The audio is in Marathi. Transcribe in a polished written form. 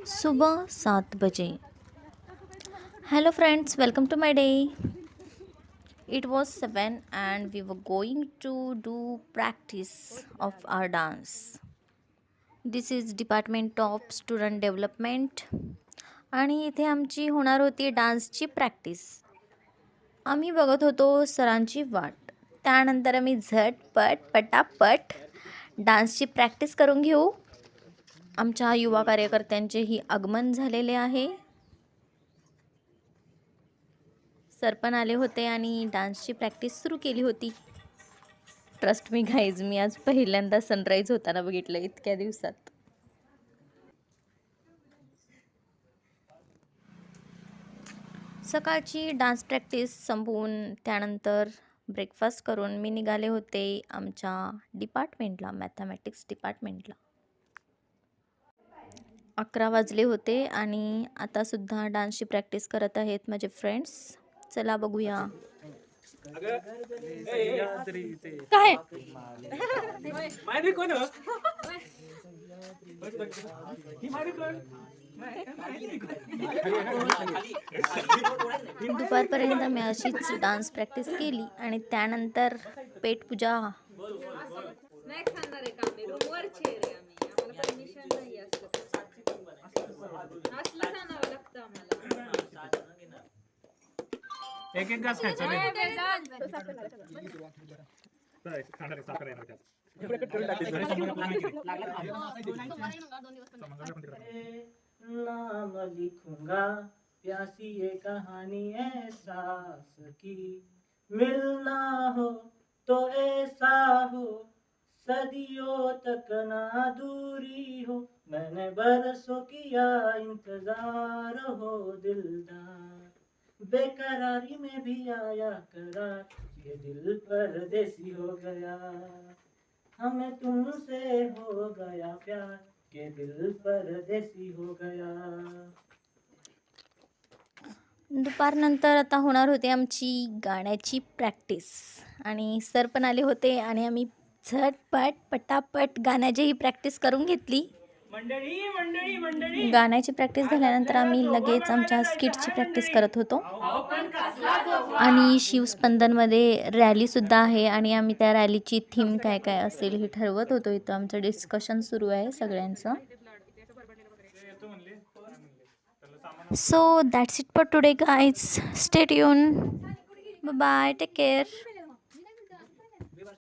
सुबह 7 बजे. Hello friends, welcome to my day. It was 7 and we were going to do practice of our dance. This is Department of Student Development आणि इथे आमची होणार होती डान्सची प्रॅक्टिस. आम्ही बघत होतो सरांची वाट. त्यानंतर आम्ही झटपट पटापट डान्सची प्रॅक्टिस करून घेऊ. आमच्या युवा कार्यकर्त्यांचेही आगमन झालेले आहे. सर पण आले होते आणि डान्सची प्रॅक्टिस सुरू केली होती. ट्रस्ट मी गाईज, मी आज पहिल्यांदा सनराईज होताना बघितलं इतक्या दिवसात. सकाळची डान्स प्रॅक्टिस संपवून त्यानंतर ब्रेकफास्ट करून मी निघाले होते आमच्या डिपार्टमेंटला, मॅथमॅटिक्स डिपार्टमेंटला. 11 वाजले होते आणि आता सुद्धा डान्सची प्रॅक्टिस करत आहेत माझे फ्रेंड्स. चला बघूया. काय दुपारपर्यंत मी अशीच डान्स प्रॅक्टिस केली आणि त्यानंतर पेटपूजा. एक एक घास खायचा नाम लिखूंगा प्यासी ये कहानी एहसास की, मिलना हो तो ऐसा हो, सदियों तक ना दूरी हो, मैंने बरसों किया इंतजार हो दिलदार, बेकरारी में भी आया करार, ये दिल परदेसी हो गया, हमें तुमसे हो गया प्यार, ये दिल परदेसी हो गया. दुपारनंतर आता होणार होती आमची गाण्याची प्रॅक्टिस आणि सर पण आले होते आणि आम्ही झटपट पटापट गाण्याचीही प्रॅक्टिस करून घेतली. गाण्याची प्रॅक्टिस झाल्यानंतर आम्ही लगेच आमच्या स्किटची प्रॅक्टिस करत होतो. आणि शिवस्पंदनमध्ये रॅलीसुद्धा आहे आणि आम्ही त्या रॅलीची थीम काय काय असेल हे ठरवत होतो. इथं आमचं डिस्कशन सुरू आहे सगळ्यांचं. So that's it for today guys. Stay tuned. Bye bye. Take care.